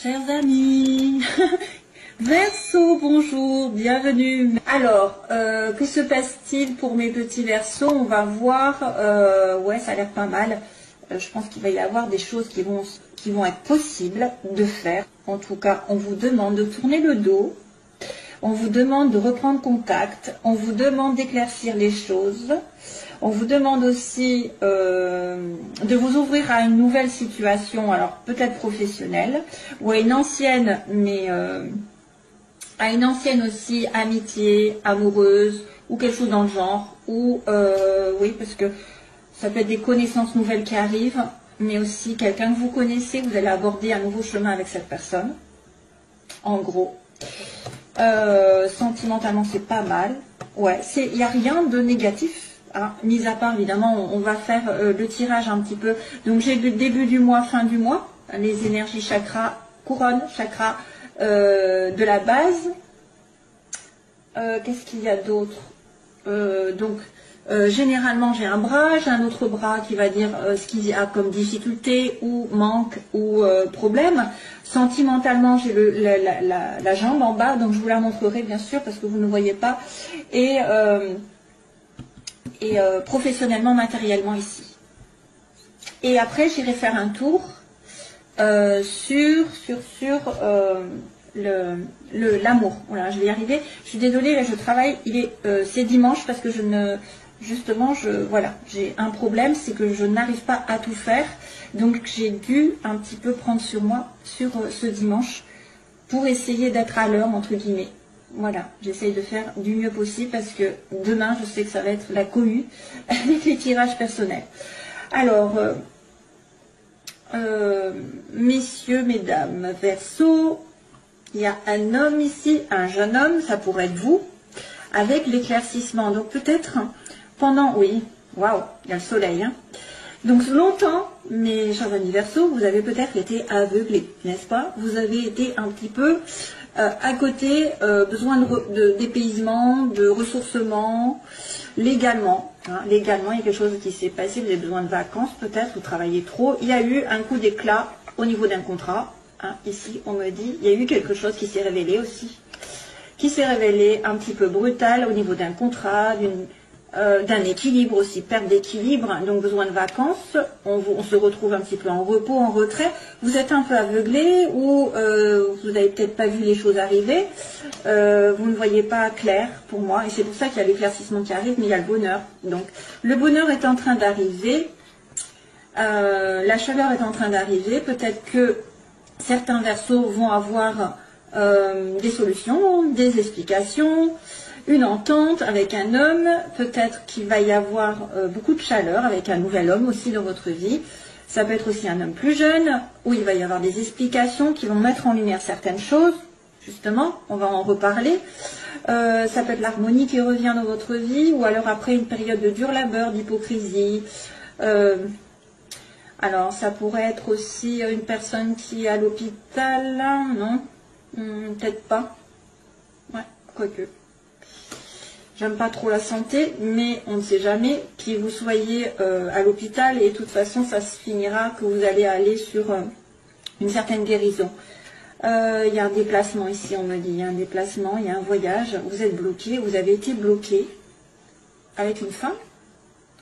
Chers amis, Verseau, bonjour, bienvenue. Alors, que se passe-t-il pour mes petits Verseaux? On va voir, ouais, ça a l'air pas mal. Je pense qu'il va y avoir des choses qui vont être possibles de faire. En tout cas, on vous demande de tourner le dos. On vous demande de reprendre contact. On vous demande d'éclaircir les choses. On vous demande aussi de vous ouvrir à une nouvelle situation, alors peut-être professionnelle, ou à une ancienne, mais à une ancienne aussi amitié, amoureuse, ou quelque chose dans le genre. Ou, oui, parce que ça peut être des connaissances nouvelles qui arrivent, mais aussi quelqu'un que vous connaissez, vous allez aborder un nouveau chemin avec cette personne. En gros. Sentimentalement, c'est pas mal. Ouais, il n'y a rien de négatif. Hein, mis à part, évidemment, on va faire le tirage un petit peu. Donc, j'ai le début du mois, fin du mois, les énergies chakra, couronne, chakra de la base. Qu'est-ce qu'il y a d'autre? Généralement, j'ai un bras, j'ai un autre bras qui va dire ce qu'il y a comme difficulté ou manque ou problème. Sentimentalement, j'ai la jambe en bas, donc je vous la montrerai bien sûr parce que vous ne voyez pas. Et professionnellement, matériellement ici. Et après, j'irai faire un tour sur l'amour. Voilà, je vais y arriver. Je suis désolée, là, je travaille. C'est dimanche parce que voilà, j'ai un problème, c'est que je n'arrive pas à tout faire. Donc, j'ai dû un petit peu prendre sur moi sur ce dimanche pour essayer d'être à l'heure, entre guillemets. Voilà, j'essaye de faire du mieux possible parce que demain, je sais que ça va être la cohue avec les tirages personnels. Alors, messieurs, mesdames, Verseau, il y a un homme ici, un jeune homme, ça pourrait être vous, avec l'éclaircissement. Donc peut-être pendant, oui, waouh, il y a le soleil, hein. Donc longtemps, mes chers amis Verseau, vous avez peut-être été aveuglés, n'est-ce pas? Vous avez été un petit peu à côté, besoin de dépaysement, de ressourcement, légalement. Hein, légalement, il y a quelque chose qui s'est passé, vous avez besoin de vacances peut-être, vous travaillez trop. Il y a eu un coup d'éclat au niveau d'un contrat. Hein, ici, on me dit, il y a eu quelque chose qui s'est révélé aussi, qui s'est révélé un petit peu brutal au niveau d'un contrat, d'un équilibre aussi, perte d'équilibre, donc besoin de vacances, on se retrouve un petit peu en repos, en retrait, vous êtes un peu aveuglé ou vous n'avez peut-être pas vu les choses arriver, vous ne voyez pas clair pour moi, et c'est pour ça qu'il y a l'éclaircissement qui arrive, mais il y a le bonheur. Donc le bonheur est en train d'arriver, la chaleur est en train d'arriver, peut-être que certains Verseaux vont avoir des solutions, des explications, une entente avec un homme, peut-être qu'il va y avoir beaucoup de chaleur avec un nouvel homme aussi dans votre vie. Ça peut être aussi un homme plus jeune, où il va y avoir des explications qui vont mettre en lumière certaines choses, justement, on va en reparler. Ça peut être l'harmonie qui revient dans votre vie, ou alors après une période de dur labeur, d'hypocrisie. Alors, ça pourrait être aussi une personne qui est à l'hôpital, non? Peut-être pas. Ouais, quoique. J'aime pas trop la santé, mais on ne sait jamais qui vous soyez à l'hôpital et de toute façon ça se finira que vous allez aller sur une certaine guérison. Il y a un déplacement ici, on me dit, il y a un déplacement, il y a un voyage, vous êtes bloqué, vous avez été bloqué avec une femme.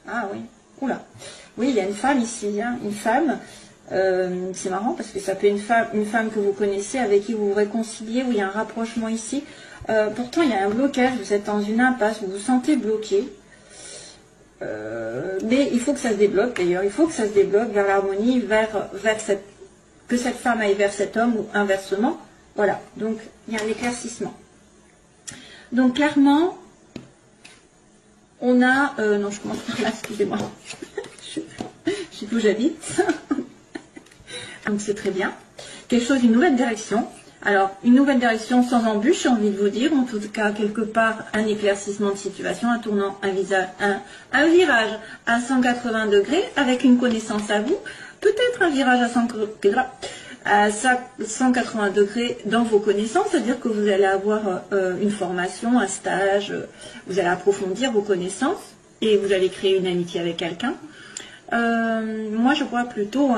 Ah oui, oula. Oui, il y a une femme ici, hein, une femme. C'est marrant parce que ça peut être une femme que vous connaissez, avec qui vous vous réconciliez, où il y a un rapprochement ici. Pourtant, il y a un blocage, vous êtes dans une impasse, vous vous sentez bloqué. Mais il faut que ça se débloque, d'ailleurs. Il faut que ça se débloque vers l'harmonie, que cette femme aille vers cet homme, ou inversement. Voilà, donc il y a un éclaircissement. Donc, clairement, on a... non, je commence par là, excusez-moi. Je sais plus où j'habite. Donc, c'est très bien. Quelque chose, une nouvelle direction. Alors, une nouvelle direction sans embûche, j'ai envie de vous dire, en tout cas, quelque part, un éclaircissement de situation, un tournant, un virage à 180 degrés, avec une connaissance à vous, peut-être un virage à 180 degrés dans vos connaissances, c'est-à-dire que vous allez avoir une formation, un stage, vous allez approfondir vos connaissances, et vous allez créer une amitié avec quelqu'un. Moi, je vois plutôt,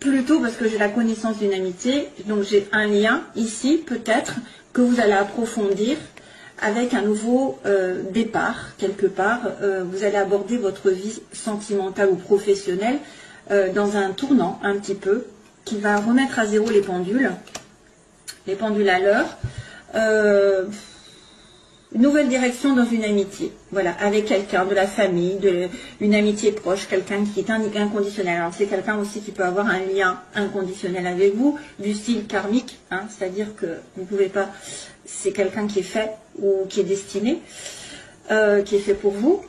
plutôt parce que j'ai la connaissance d'une amitié, donc j'ai un lien ici, peut-être, que vous allez approfondir avec un nouveau départ, quelque part. Vous allez aborder votre vie sentimentale ou professionnelle dans un tournant, un petit peu, qui va remettre à zéro les pendules à l'heure. Une nouvelle direction dans une amitié, voilà, avec quelqu'un de la famille, une amitié proche, quelqu'un qui est inconditionnel. Alors c'est quelqu'un aussi qui peut avoir un lien inconditionnel avec vous, du style karmique, hein, c'est-à-dire que vous ne pouvez pas, c'est quelqu'un qui est fait ou qui est destiné, qui est fait pour vous.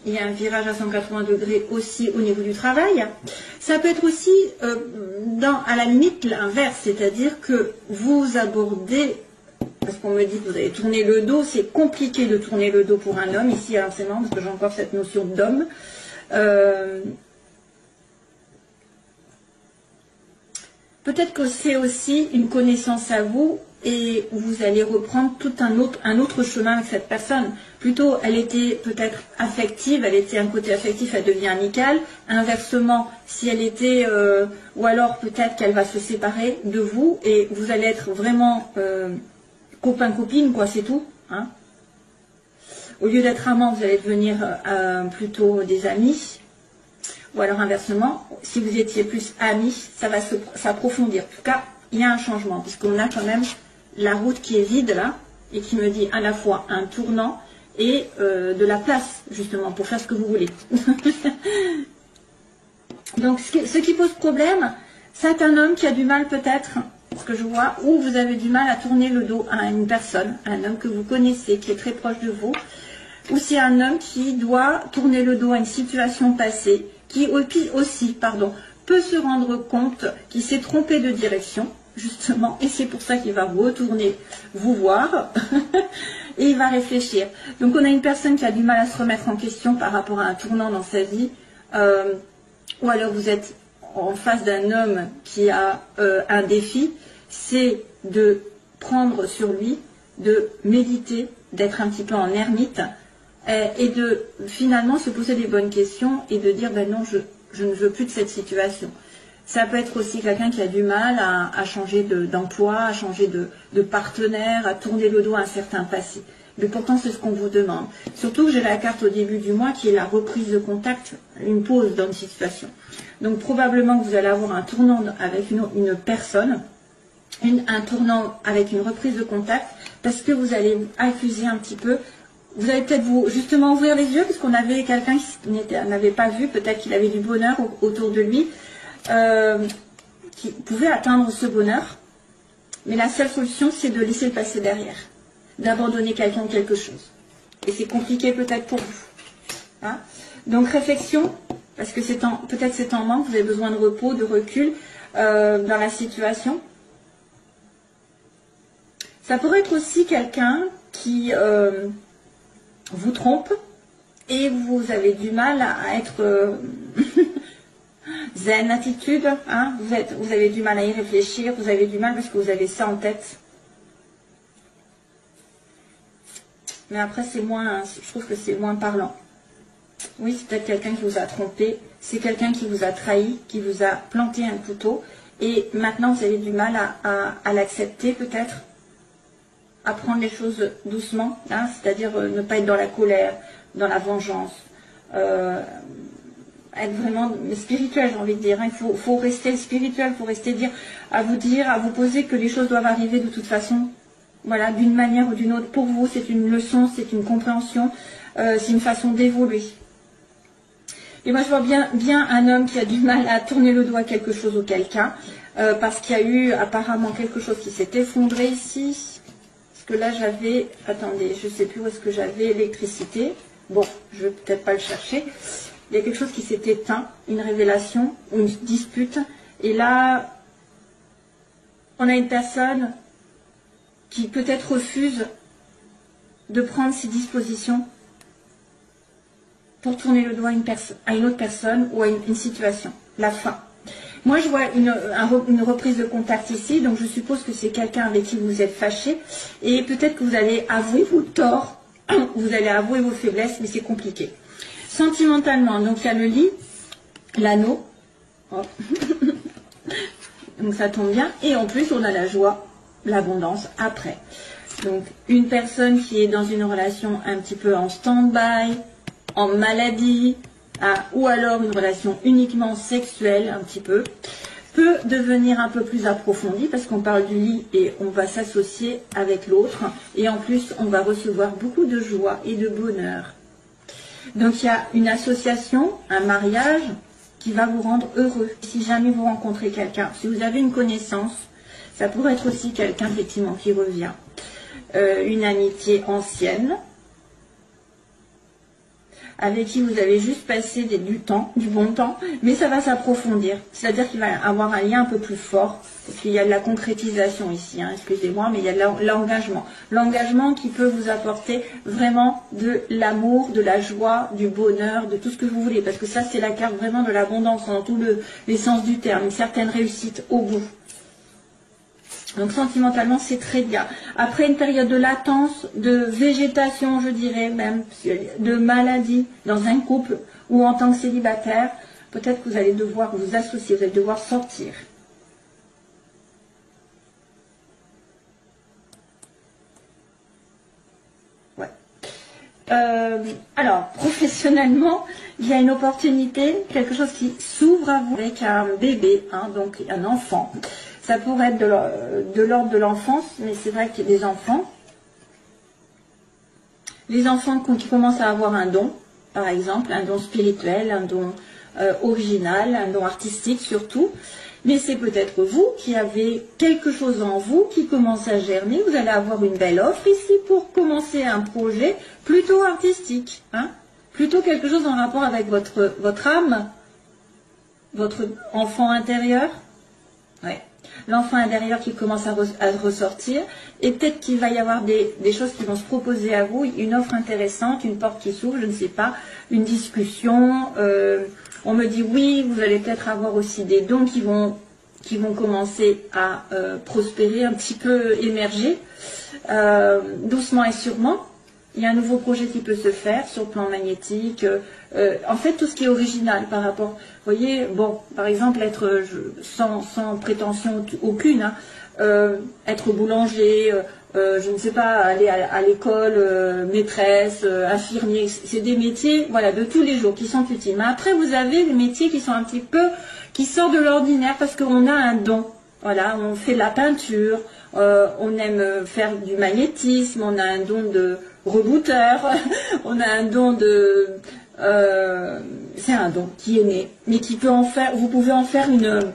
Il y a un virage à 180 degrés aussi au niveau du travail. Ça peut être aussi, à la limite, l'inverse, c'est-à-dire que vous abordez, parce qu'on me dit que vous allez tourner le dos, c'est compliqué de tourner le dos pour un homme, ici, alors c'est marrant parce que j'ai encore cette notion d'homme. Peut-être que c'est aussi une connaissance à vous, et vous allez reprendre tout un autre chemin avec cette personne. Plutôt, elle était peut-être affective, elle était un côté affectif, elle devient amicale. Inversement, si elle était, ou alors peut-être qu'elle va se séparer de vous, et vous allez être vraiment copain-copine, quoi, c'est tout. Hein. Au lieu d'être amant, vous allez devenir plutôt des amis. Ou alors inversement, si vous étiez plus amis, ça va s'approfondir. En tout cas, il y a un changement, puisqu'on a quand même la route qui est vide là, et qui me dit à la fois un tournant et de la place, justement, pour faire ce que vous voulez. Donc, ce qui pose problème, c'est un homme qui a du mal peut-être, ce que je vois, ou vous avez du mal à tourner le dos à une personne, un homme que vous connaissez, qui est très proche de vous, ou c'est un homme qui doit tourner le dos à une situation passée, qui aussi, peut se rendre compte qu'il s'est trompé de direction, justement, et c'est pour ça qu'il va retourner vous voir, et il va réfléchir. Donc on a une personne qui a du mal à se remettre en question par rapport à un tournant dans sa vie, ou alors vous êtes en face d'un homme qui a un défi, c'est de prendre sur lui, de méditer, d'être un petit peu en ermite, et de finalement se poser les bonnes questions et de dire ben non, je ne veux plus de cette situation. Ça peut être aussi quelqu'un qui a du mal à changer d'emploi, à changer de partenaire, à tourner le dos à un certain passé. Mais pourtant, c'est ce qu'on vous demande. Surtout que j'ai la carte au début du mois qui est la reprise de contact, une pause dans une situation. Donc probablement que vous allez avoir un tournant avec une personne, un tournant avec une reprise de contact, parce que vous allez accuser un petit peu. Vous allez peut-être justement ouvrir les yeux, parce qu'on avait quelqu'un qui n'avait pas vu, peut-être qu'il avait du bonheur autour de lui, qui pouvait atteindre ce bonheur. Mais la seule solution, c'est de laisser le passer derrière, d'abandonner quelqu'un ou quelque chose. Et c'est compliqué peut-être pour vous. Hein. Donc réflexion, parce que peut-être c'est en manque, vous avez besoin de repos, de recul dans la situation. Ça pourrait être aussi quelqu'un qui vous trompe et vous avez du mal à être zen attitude, hein, vous avez du mal à y réfléchir, vous avez du mal parce que vous avez ça en tête. Mais après c'est moins, je trouve que c'est moins parlant. Oui, c'est peut-être quelqu'un qui vous a trompé, c'est quelqu'un qui vous a trahi, qui vous a planté un couteau et maintenant vous avez du mal à l'accepter peut-être, à prendre les choses doucement, hein, c'est-à-dire ne pas être dans la colère, dans la vengeance, être vraiment spirituel, j'ai envie de dire. Hein. Il faut rester spirituel, il faut rester à vous poser que les choses doivent arriver de toute façon, voilà, d'une manière ou d'une autre. Pour vous, c'est une leçon, c'est une compréhension, c'est une façon d'évoluer. Et moi, je vois bien un homme qui a du mal à tourner le dos à quelque chose ou quelqu'un, parce qu'il y a eu apparemment quelque chose qui s'est effondré ici. Parce que là, j'avais, attendez, je ne sais plus où est-ce que j'avais l'électricité. Bon, je ne vais peut-être pas le chercher. Il y a quelque chose qui s'est éteint, une révélation, une dispute. Et là, on a une personne qui peut-être refuse de prendre ses dispositions pour tourner le doigt à une autre personne ou à une situation. La fin. Moi, je vois une reprise de contact ici, donc je suppose que c'est quelqu'un avec qui vous êtes fâché, et peut-être que vous allez avouer vos torts vous allez avouer vos faiblesses, mais c'est compliqué. Sentimentalement, donc il y a le lit, l'anneau. Oh. Donc ça tombe bien. Et en plus, on a la joie, l'abondance après. Donc une personne qui est dans une relation un petit peu en stand-by, en maladie, ou alors une relation uniquement sexuelle, un petit peu, peut devenir un peu plus approfondie parce qu'on parle du lit et on va s'associer avec l'autre. Et en plus, on va recevoir beaucoup de joie et de bonheur. Donc il y a une association, un mariage qui va vous rendre heureux. Si jamais vous rencontrez quelqu'un, si vous avez une connaissance, ça pourrait être aussi quelqu'un effectivement qui revient. Une amitié ancienne, avec qui vous avez juste passé du bon temps, mais ça va s'approfondir. C'est-à-dire qu'il va avoir un lien un peu plus fort, parce qu'il y a de la concrétisation ici, hein, excusez-moi, mais il y a de l'engagement. L'engagement qui peut vous apporter vraiment de l'amour, de la joie, du bonheur, de tout ce que vous voulez, parce que ça, c'est la carte vraiment de l'abondance, dans tous les sens du terme, une certaine réussite au bout. Donc sentimentalement, c'est très bien. Après une période de latence, de végétation, je dirais même, de maladie dans un couple ou en tant que célibataire, peut-être que vous allez devoir vous associer, vous allez devoir sortir. Ouais. Alors, professionnellement, il y a une opportunité, quelque chose qui s'ouvre à vous avec un bébé, hein, donc un enfant. Ça pourrait être de l'ordre de l'enfance, mais c'est vrai qu'il y a des enfants. Les enfants qui commencent à avoir un don, par exemple, un don spirituel, un don original, un don artistique surtout. Mais c'est peut-être vous qui avez quelque chose en vous qui commence à germer. Vous allez avoir une belle offre ici pour commencer un projet plutôt artistique. Hein, plutôt quelque chose en rapport avec votre âme, votre enfant intérieur. Ouais. L'enfant intérieur qui commence à ressortir, et peut-être qu'il va y avoir des choses qui vont se proposer à vous, une offre intéressante, une porte qui s'ouvre, je ne sais pas, une discussion, on me dit oui, vous allez peut-être avoir aussi des dons qui vont commencer à prospérer, un petit peu émerger, doucement et sûrement. Il y a un nouveau projet qui peut se faire sur le plan magnétique. En fait, tout ce qui est original par rapport... Vous voyez, bon, par exemple, être sans prétention aucune, hein, être boulanger, je ne sais pas, aller à l'école, maîtresse, infirmier, c'est des métiers, voilà, de tous les jours qui sont utiles. Mais après, vous avez des métiers qui sont un petit peu, qui sortent de l'ordinaire parce qu'on a un don. Voilà, on fait de la peinture, on aime faire du magnétisme, on a un don de rebooteur, on a un don de... c'est un don qui est né, mais qui peut en faire... Vous pouvez en faire une...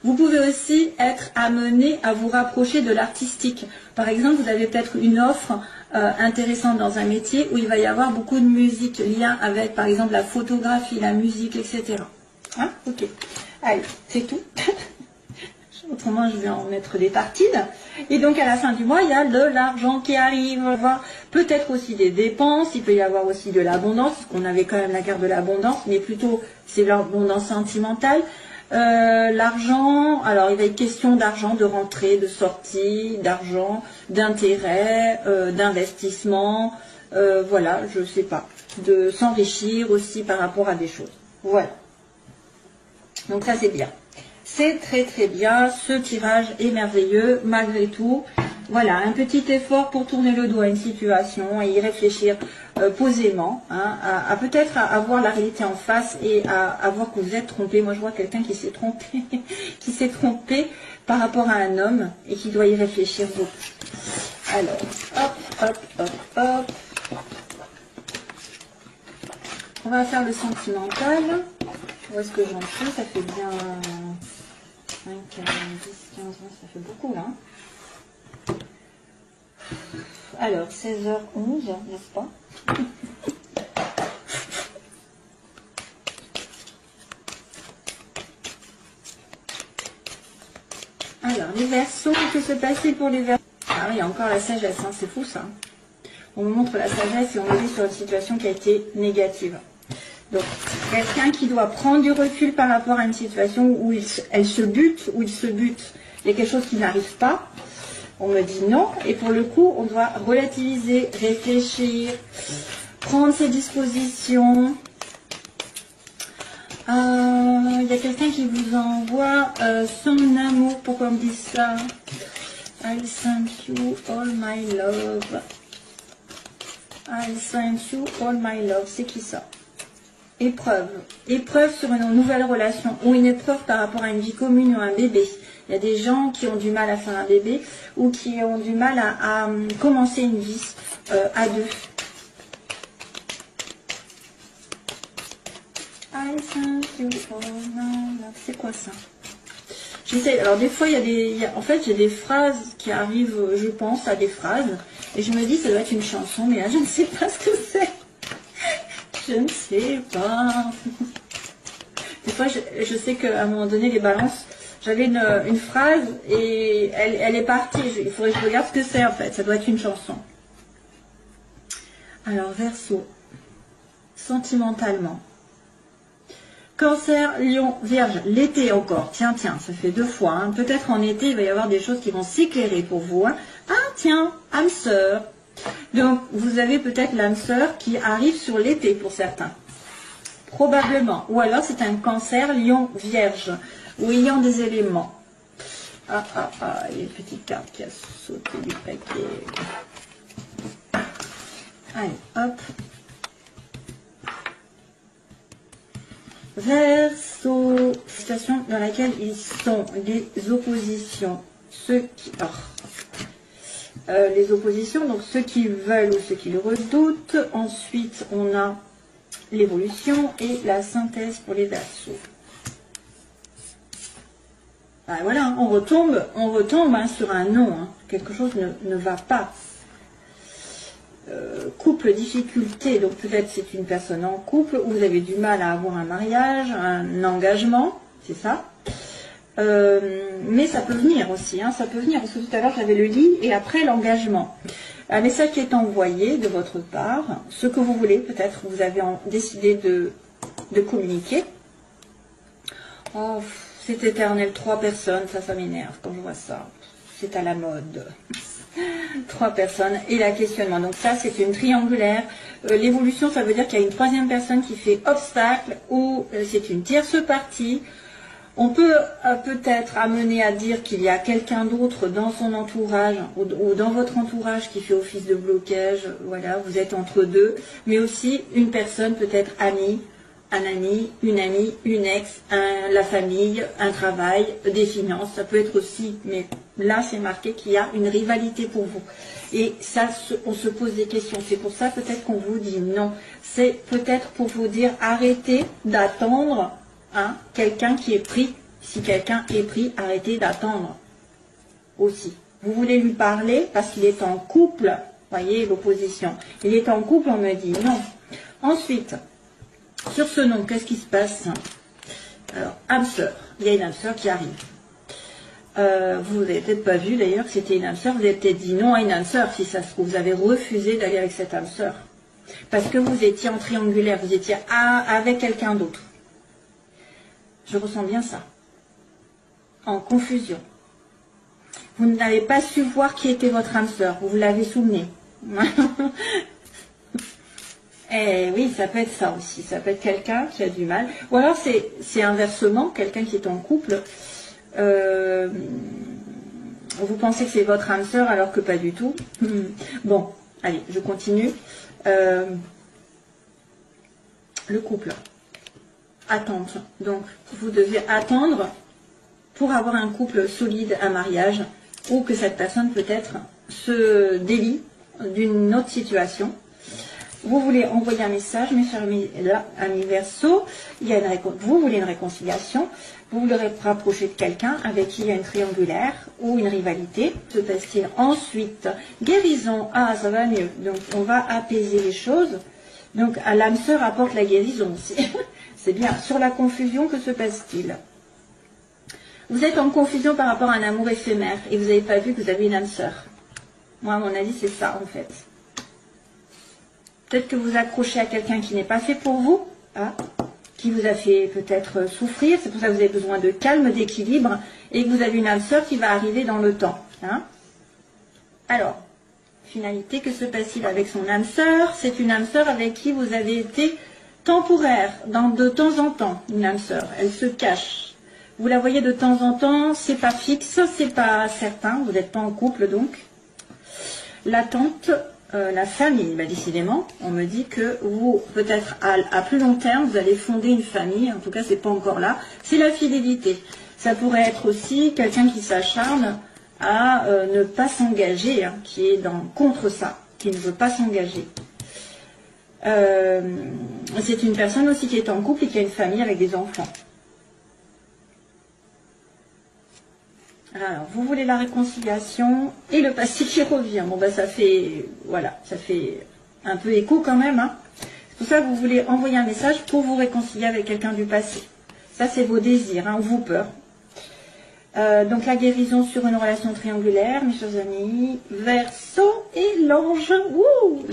Vous pouvez aussi être amené à vous rapprocher de l'artistique. Par exemple, vous avez peut-être une offre intéressante dans un métier où il va y avoir beaucoup de musique, lien avec, par exemple, la photographie, la musique, etc. Hein? Ok. Allez, c'est tout. Autrement, je vais en mettre des tartines. Et donc, à la fin du mois, il y a de l'argent qui arrive. Peut-être aussi des dépenses. Il peut y avoir aussi de l'abondance, parce qu'on avait quand même la carte de l'abondance, mais plutôt, c'est l'abondance sentimentale. L'argent, alors il va être question d'argent, de rentrée, de sortie, d'argent, d'intérêt, d'investissement, voilà, je sais pas, de s'enrichir aussi par rapport à des choses. Voilà. Donc ça c'est bien. C'est très très bien, ce tirage est merveilleux malgré tout. Voilà, un petit effort pour tourner le dos à une situation et y réfléchir posément, hein, à peut-être à voir la réalité en face et à voir que vous êtes trompé. Moi je vois quelqu'un qui s'est trompé, qui s'est trompé par rapport à un homme et qui doit y réfléchir beaucoup. Alors, hop, hop, hop, hop. On va faire le sentimental. Où est-ce que j'en suis? Ça fait bien 5, 10, 15, 20, ça fait beaucoup là. Alors, 16h11, n'est-ce pas? Alors, les Verseaux, que se passe-t-il pour les Verseaux? Ah oui, il y a encore la sagesse, hein, c'est fou ça. On me montre la sagesse et on me dit sur une situation qui a été négative. Donc, quelqu'un qui doit prendre du recul par rapport à une situation où elle se bute, où il se bute, il y a quelque chose qui n'arrive pas. on me dit non. Et pour le coup, on doit relativiser, réfléchir, prendre ses dispositions. Il y a quelqu'un qui vous envoie son amour. Pourquoi on me dit ça? I thank you all my love. I thank you all my love. C'est qui ça? Épreuve. Épreuve sur une nouvelle relation ou une épreuve par rapport à une vie commune ou un bébé. Il y a des gens qui ont du mal à faire un bébé ou qui ont du mal à commencer une vie à deux. I thank you all my love. C'est quoi ça? J'essaie. Alors des fois, en fait, j'ai des phrases qui arrivent, je pense, à des phrases. Et je me dis, ça doit être une chanson, mais là, je ne sais pas ce que c'est. Je ne sais pas. Des fois, je sais qu'à un moment donné, les balances, j'avais une phrase et elle est partie. Il faudrait que je regarde ce que c'est en fait. Ça doit être une chanson. Alors, Verseau. Sentimentalement. Cancer, Lion, Vierge. L'été encore. Tiens, ça fait 2 fois. Hein. Peut-être en été, il va y avoir des choses qui vont s'éclairer pour vous. Hein. Ah, tiens, âme sœur. Donc, vous avez peut-être l'âme sœur qui arrive sur l'été pour certains. Probablement. Ou alors, c'est un Cancer, Lion, Vierge. Ou ayant des éléments. Il y a une petite carte qui a sauté du paquet. Allez, hop. Verseau. Situation dans laquelle ils sont. Les oppositions. Ceux qui... les oppositions, donc ceux qui veulent ou ceux qui le redoutent. Ensuite, on a l'évolution et la synthèse pour les Verseaux. Ben voilà, on retombe hein, sur un non. Hein. Quelque chose ne va pas. Couple, difficulté. Donc peut-être c'est une personne en couple où vous avez du mal à avoir un mariage, un engagement, c'est ça. Mais ça peut venir aussi, hein, ça peut venir, parce que tout à l'heure j'avais le lit et après l'engagement. Un message qui est envoyé de votre part, ce que vous voulez, peut-être vous avez décidé de communiquer. Oh, c'est éternel, 3 personnes, ça m'énerve quand je vois ça. C'est à la mode. 3 personnes et la questionnement. Donc ça, c'est une triangulaire. L'évolution, ça veut dire qu'il y a une 3e personne qui fait obstacle ou c'est une tierce partie. On peut peut-être amener à dire qu'il y a quelqu'un d'autre dans son entourage ou dans votre entourage qui fait office de blocage. Voilà, vous êtes entre deux. Mais aussi une personne peut-être amie, un ami, une ex, la famille, un travail, des finances. Ça peut être aussi, mais là c'est marqué qu'il y a une rivalité pour vous. Et ça, on se pose des questions. C'est pour ça peut-être qu'on vous dit non. C'est peut-être pour vous dire arrêtez d'attendre. Hein, quelqu'un qui est pris, si quelqu'un est pris, arrêtez d'attendre aussi. Vous voulez lui parler parce qu'il est en couple, voyez l'opposition. Il est en couple, on me dit non. Ensuite, sur ce nom, qu'est-ce qui se passe? Alors, âme sœur, il y a une âme sœur qui arrive. Vous n'avez peut-être pas vu d'ailleurs que c'était une âme sœur, vous avez peut-être dit non à une âme sœur, si ça se trouve, vous avez refusé d'aller avec cette âme sœur. Parce que vous étiez en triangulaire, vous étiez avec quelqu'un d'autre. Je ressens bien ça. En confusion. Vous n'avez pas su voir qui était votre âme sœur. Vous l'avez souvenu. Et oui, ça peut être ça aussi. Ça peut être quelqu'un qui a du mal. Ou alors c'est inversement, quelqu'un qui est en couple. Vous pensez que c'est votre âme sœur alors que pas du tout. Bon, allez, je continue. Le couple. Attente. Donc, vous devez attendre pour avoir un couple solide, un mariage, ou que cette personne peut-être se délie d'une autre situation. Vous voulez envoyer un message, mes chers amis Verseau, vous voulez une réconciliation, vous voulez rapprocher de quelqu'un avec qui il y a une triangulaire ou une rivalité. Se passe-t-il ensuite? Guérison, ah ça va mieux, donc on va apaiser les choses. Donc l'âme sœur apporte la guérison aussi. C'est bien. Sur la confusion, que se passe-t-il? Vous êtes en confusion par rapport à un amour éphémère et vous n'avez pas vu que vous avez une âme sœur. Moi, à mon avis, c'est ça en fait. Peut-être que vous accrochez à quelqu'un qui n'est pas fait pour vous, hein, qui vous a fait peut-être souffrir. C'est pour ça que vous avez besoin de calme, d'équilibre et que vous avez une âme sœur qui va arriver dans le temps. Hein. Alors, finalité, que se passe-t-il avec son âme sœur? C'est une âme sœur avec qui vous avez été temporaire, de temps en temps, une âme sœur. Elle se cache. Vous la voyez de temps en temps, c'est pas fixe, c'est pas certain, vous n'êtes pas en couple donc. L'attente, la famille, bah, décidément, on me dit que vous, peut-être à plus long terme, vous allez fonder une famille, en tout cas c'est pas encore là, c'est la fidélité. Ça pourrait être aussi quelqu'un qui s'acharne à ne pas s'engager, hein, qui est contre ça, qui ne veut pas s'engager. C'est une personne aussi qui est en couple et qui a une famille avec des enfants. Alors, vous voulez la réconciliation et le passé qui revient. Bon, ben ça fait, voilà, ça fait un peu écho quand même. Hein. C'est pour ça que vous voulez envoyer un message pour vous réconcilier avec quelqu'un du passé. Ça, c'est vos désirs, hein, ou vos peurs. Donc, la guérison sur une relation triangulaire, mes chers amis. Verseau et l'ange.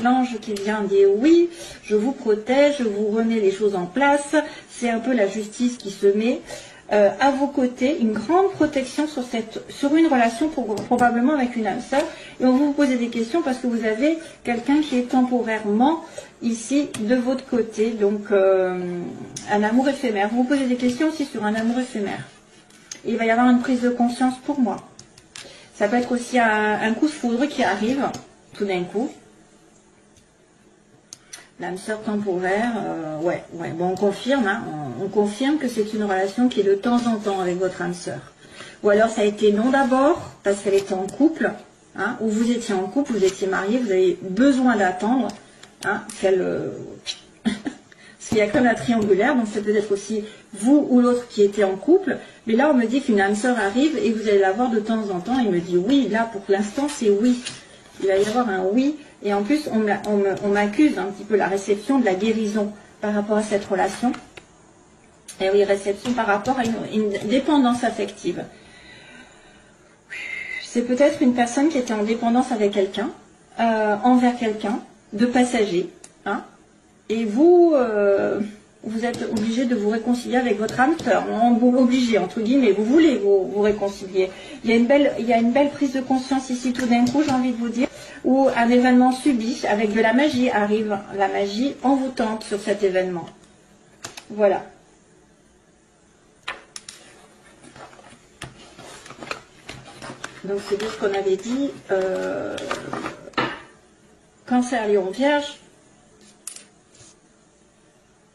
L'ange qui vient dire oui, je vous protège, je vous remets les choses en place. C'est un peu la justice qui se met. À vos côtés, une grande protection sur une relation probablement avec une âme sœur. Et on va vous poser des questions parce que vous avez quelqu'un qui est temporairement ici de votre côté, donc un amour éphémère. Vous vous posez des questions aussi sur un amour éphémère. Et il va y avoir une prise de conscience pour moi. Ça peut être aussi un coup de foudre qui arrive tout d'un coup. L'âme sœur temporaire, ouais. Bon, on confirme, hein, on confirme que c'est une relation qui est de temps en temps avec votre âme sœur. Ou alors ça a été non d'abord, parce qu'elle était en couple, hein, ou vous étiez en couple, vous étiez marié, vous avez besoin d'attendre, hein, qu'elle... Parce qu'il y a comme la triangulaire, donc c'est peut-être aussi vous ou l'autre qui était en couple. Mais là, on me dit qu'une âme sœur arrive et vous allez la voir de temps en temps. Il me dit oui, là, pour l'instant, c'est oui. Il va y avoir un oui. Et en plus, on m'accuse un petit peu la réception de la guérison par rapport à cette relation. Et oui, réception par rapport à une dépendance affective. C'est peut-être une personne qui était en dépendance avec quelqu'un, envers quelqu'un, de passager. Hein, et vous, vous êtes obligé de vous réconcilier avec votre âme sœur. Obligé, entre guillemets, vous voulez vous réconcilier. Il y a une belle prise de conscience ici tout d'un coup, j'ai envie de vous dire. Où un événement subi avec de la magie arrive, la magie envoûtante sur cet événement. Voilà. Donc c'est tout ce qu'on avait dit. Cancer, Lion, Vierge.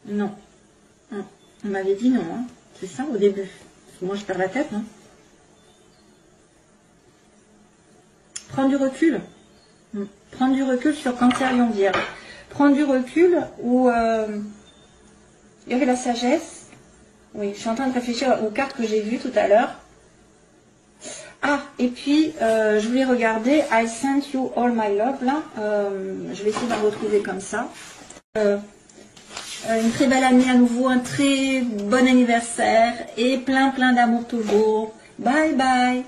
Non. On m'avait dit non, hein. C'est ça au début. Parce que moi je perds la tête. Hein. Prendre du recul. Prendre du recul sur Cancer, Lion, Vierge. Prendre du recul où il y avait la sagesse. Oui, je suis en train de réfléchir aux cartes que j'ai vues tout à l'heure. Ah, et puis je voulais regarder I Sent You All My Love. Là, je vais essayer d'en retrouver comme ça. Une très belle année à nouveau, un très bon anniversaire et plein d'amour toujours. Bye bye.